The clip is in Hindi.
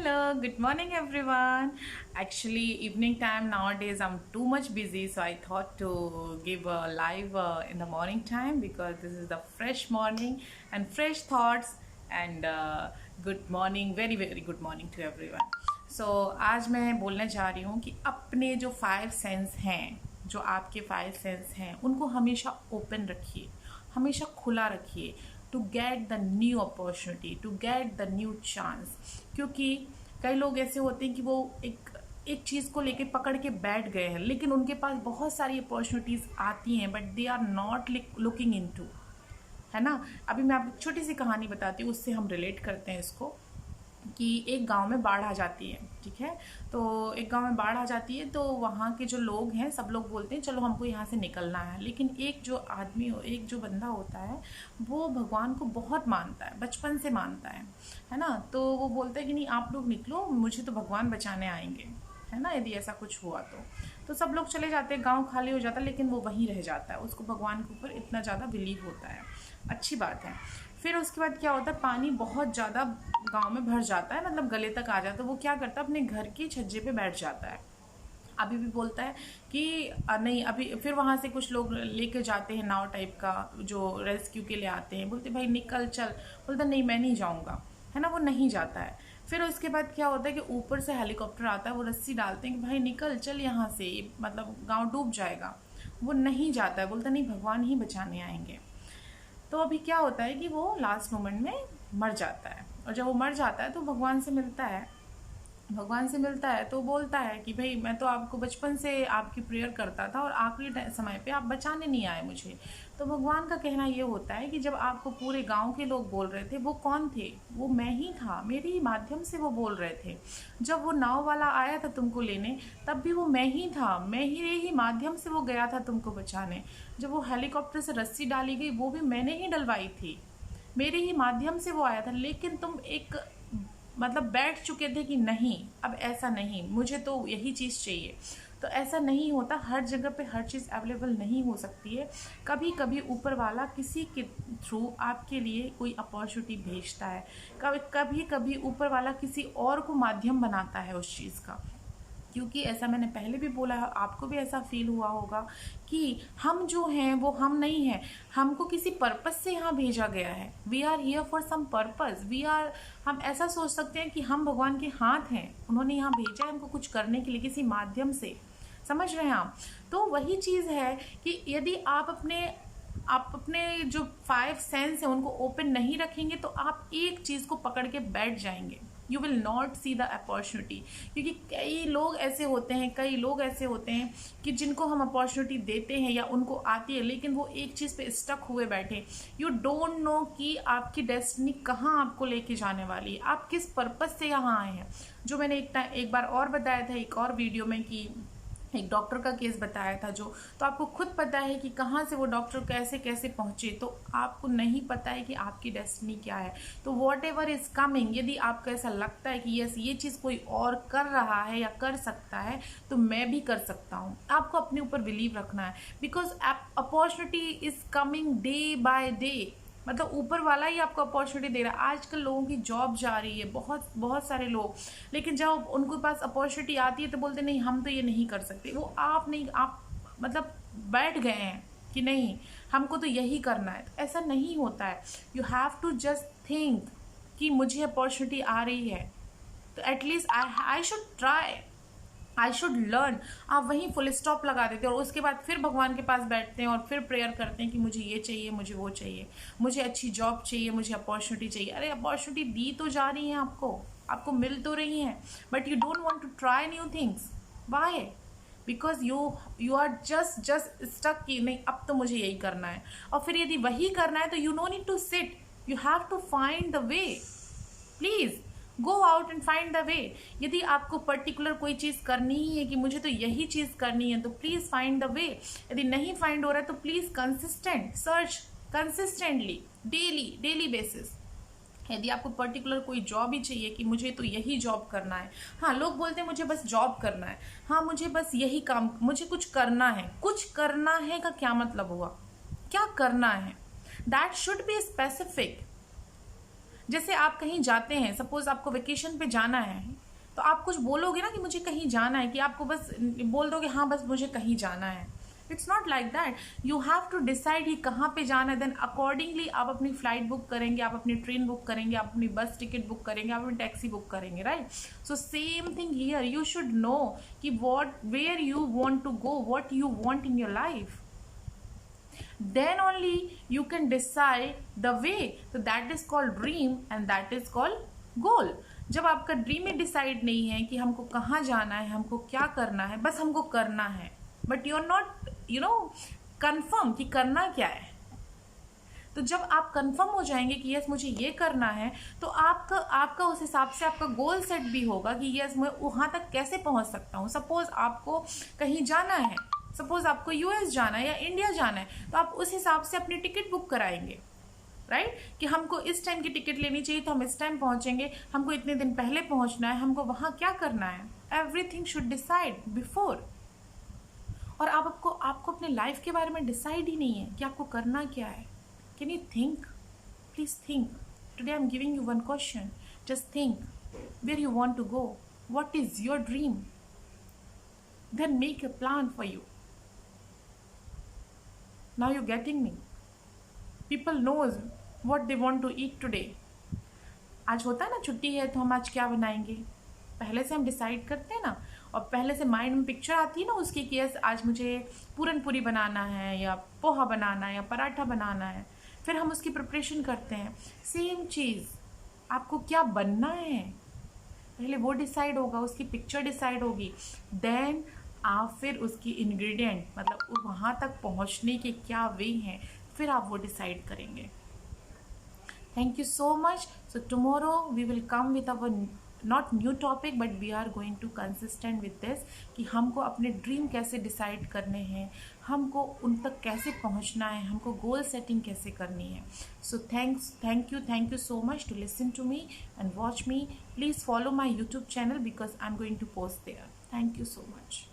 Hello, good morning everyone. Actually, evening time nowadays I'm too much busy, so I thought to give a live in the morning time because this is the fresh morning and fresh thoughts and good morning, very very good morning to everyone. So आज मैं बोलने जा रही हूँ कि अपने जो 5 सेंस हैं, जो आपके 5 सेंस हैं, उनको हमेशा ओपन रखिए, हमेशा खुला रखिए to get the new opportunity, to get the new chance. क्योंकि कई लोग ऐसे होते हैं कि वो एक चीज़ को लेके पकड़ के बैठ गए हैं, लेकिन उनके पास बहुत सारी अपॉर्चुनिटीज़ आती हैं but they are not looking into, है ना. अभी मैं आपको छोटी सी कहानी बताती हूँ, उससे हम रिलेट करते हैं इसको. कि एक गांव में बाढ़ आ जाती है, ठीक है. तो एक गांव में बाढ़ आ जाती है तो वहाँ के जो लोग हैं सब लोग बोलते हैं चलो हमको यहाँ से निकलना है. लेकिन एक जो बंदा होता है वो भगवान को बहुत मानता है, बचपन से मानता है ना. तो वो बोलता है कि नहीं आप लोग निकलो, मुझे तो भगवान बचाने आएंगे, है ना. यदि ऐसा कुछ हुआ तो सब लोग चले जाते हैं, गांव खाली हो जाता है, लेकिन वो वहीं रह जाता है. उसको भगवान के ऊपर इतना ज़्यादा बिलीव होता है, अच्छी बात है. फिर उसके बाद क्या होता है, पानी बहुत ज़्यादा गांव में भर जाता है, मतलब गले तक आ जाता है. तो वो क्या करता है, अपने घर की छज्जे पे बैठ जाता है. अभी भी बोलता है कि नहीं, अभी फिर वहाँ से कुछ लोग लेके जाते हैं नाव टाइप का जो रेस्क्यू के लिए आते हैं. बोलते भाई निकल चल, बोलता नहीं मैं नहीं जाऊँगा, है ना. वो नहीं जाता है. फिर उसके बाद क्या होता है कि ऊपर से हेलीकॉप्टर आता है, वो रस्सी डालते हैं कि भाई निकल चल यहाँ से, मतलब गाँव डूब जाएगा. वो नहीं जाता है, बोलता नहीं भगवान ही बचाने आएंगे. तो अभी क्या होता है कि वो लास्ट मोमेंट में मर जाता है. और जब वो मर जाता है तो भगवान से मिलता है तो बोलता है कि भाई मैं तो आपको बचपन से आपकी प्रेयर करता था और आखिरी समय पे आप बचाने नहीं आए मुझे. तो भगवान का कहना ये होता है कि जब आपको पूरे गांव के लोग बोल रहे थे, वो कौन थे, वो मैं ही था, मेरे ही माध्यम से वो बोल रहे थे. जब वो नाव वाला आया था तुमको लेने, तब भी वो मैं ही था, मैं ही माध्यम से वो गया था तुमको बचाने. जब वो हेलीकॉप्टर से रस्सी डाली गई, वो भी मैंने ही डलवाई थी, मेरे ही माध्यम से वो आया था. लेकिन तुम एक मतलब बैठ चुके थे कि नहीं अब ऐसा नहीं, मुझे तो यही चीज़ चाहिए. तो ऐसा नहीं होता, हर जगह पे हर चीज़ अवेलेबल नहीं हो सकती है. कभी कभी ऊपर वाला किसी के थ्रू आपके लिए कोई अपॉर्चुनिटी भेजता है. कभी कभी ऊपर वाला किसी और को माध्यम बनाता है उस चीज़ का. क्योंकि ऐसा मैंने पहले भी बोला है, आपको भी ऐसा फील हुआ होगा कि हम जो हैं वो हम नहीं हैं, हमको किसी पर्पस से यहाँ भेजा गया है. We are here for some purpose. हम ऐसा सोच सकते हैं कि हम भगवान के हाथ हैं, उन्होंने यहाँ भेजा है हमको कुछ करने के लिए किसी माध्यम से. समझ रहे हैं आप. तो वही चीज़ है कि यदि आप अपने जो 5 सेंस है उनको ओपन नहीं रखेंगे तो आप एक चीज़ को पकड़ के बैठ जाएंगे. You will not see the opportunity. क्योंकि कई लोग ऐसे होते हैं कि जिनको हम अपॉर्चुनिटी देते हैं या उनको आती है, लेकिन वो एक चीज़ पे स्टक हुए बैठे. यू डोंट नो कि आपकी डेस्टिनी कहाँ आपको लेके जाने वाली है, आप किस पर्पस से यहाँ आए हैं. जो मैंने एक बार और बताया था एक और वीडियो में कि एक डॉक्टर का केस बताया था तो आपको खुद पता है कि कहाँ से वो डॉक्टर कैसे कैसे पहुँचे. तो आपको नहीं पता है कि आपकी डेस्टिनी क्या है. तो वॉट एवर इज कमिंग, यदि आपको ऐसा लगता है कि यस ये चीज़ कोई और कर रहा है या कर सकता है तो मैं भी कर सकता हूँ, आपको अपने ऊपर बिलीव रखना है. Because opportunity is coming day by day. मतलब ऊपर वाला ही आपको अपॉर्चुनिटी दे रहा है. आजकल लोगों की जॉब जा रही है, बहुत बहुत सारे लोग, लेकिन जब उनके पास अपॉर्चुनिटी आती है तो बोलते नहीं हम तो ये नहीं कर सकते. वो आप मतलब बैठ गए हैं कि नहीं हमको तो यही करना है. तो ऐसा नहीं होता है. You have to just think कि मुझे अपॉर्चुनिटी आ रही है तो at least I should try, I should learn. आप वहीं फुल स्टॉप लगा देते हैं और उसके बाद फिर भगवान के पास बैठते हैं और फिर प्रेयर करते हैं कि मुझे ये चाहिए, मुझे वो चाहिए, मुझे अच्छी जॉब चाहिए, मुझे अपॉर्चुनिटी चाहिए. अरे अपॉर्चुनिटी दी तो जा रही हैं, आपको मिल तो रही हैं, but you don't want to try new things. Why? Because you are just stuck कि नहीं अब तो मुझे यही करना है. और फिर यदि वही करना है तो you no need to sit, you have to find the way. Please go out and find the way. यदि आपको पर्टिकुलर कोई चीज़ करनी ही है कि मुझे तो यही चीज़ करनी है तो प्लीज़ फाइंड द वे. यदि नहीं फाइंड हो रहा है तो please consistent search, consistently daily basis. यदि आपको पर्टिकुलर कोई जॉब ही चाहिए कि मुझे तो यही जॉब करना है. हाँ लोग बोलते हैं मुझे बस जॉब करना है, हाँ मुझे बस यही काम, मुझे कुछ करना है. कुछ करना है का क्या मतलब हुआ, क्या करना है? That should be specific. जैसे आप कहीं जाते हैं, सपोज आपको वेकेशन पे जाना है, तो आप कुछ बोलोगे ना कि मुझे कहीं जाना है, कि आपको बस बोल दोगे हाँ बस मुझे कहीं जाना है। It's not like that, you have to decide कि कहाँ पे जाना है, देन अकॉर्डिंगली आप अपनी फ्लाइट बुक करेंगे, आप अपनी ट्रेन बुक करेंगे, आप अपनी बस टिकट बुक करेंगे, आप अपनी टैक्सी बुक करेंगे, right? So same thing here, you should know कि where you want to go, what you want in your life, then only you can decide the way. So that is called dream and that is called goal. जब आपका ड्रीम ही डिसाइड नहीं है कि हमको कहाँ जाना है, हमको क्या करना है, बस हमको करना है, but you are not confirm कि करना क्या है। तो जब आप कंफर्म हो जाएंगे कि यस मुझे ये करना है, तो आपका उस हिसाब से आपका गोल सेट भी होगा कि यस मैं वहाँ तक कैसे पहुँच सकता हूँ। सपोज आपको कहीं जाना है, सपोज आपको यूएस जाना है या इंडिया जाना है, तो आप उस हिसाब से अपनी टिकट बुक कराएंगे, राइट? कि हमको इस टाइम की टिकट लेनी चाहिए तो हम इस टाइम पहुंचेंगे, हमको इतने दिन पहले पहुंचना है, हमको वहां क्या करना है, एवरीथिंग शुड डिसाइड बिफोर। और आपको अपने लाइफ के बारे में डिसाइड ही नहीं है कि आपको करना क्या है। Can you think? Please think. Today I am giving you one question, just think where you want to go, what is your dream, then make a plan for you. Now you're getting me? People knows what they want to eat today. आज होता है ना छुट्टी है तो हम आज क्या बनाएंगे, पहले से हम डिसाइड करते हैं ना, और पहले से माइंड में पिक्चर आती है ना उसकी कि यस आज मुझे पूरन पूरी बनाना है या पोहा बनाना है या पराठा बनाना है, फिर हम उसकी प्रिपरेशन करते हैं। सेम चीज़, आपको क्या बनना है पहले वो डिसाइड होगा, उसकी पिक्चर डिसाइड होगी, देन आप फिर उसकी इंग्रेडिएंट मतलब वहाँ तक पहुँचने के क्या वे हैं, फिर आप वो डिसाइड करेंगे। Thank you so much. So tomorrow we will come with our not new topic, but we are going to consistent with this कि हमको अपने ड्रीम कैसे डिसाइड करने हैं, हमको उन तक कैसे पहुंचना है, हमको गोल सेटिंग कैसे करनी है। So thank you so much to listen to me and watch me. Please follow my YouTube channel because I am going to post there. Thank you so much.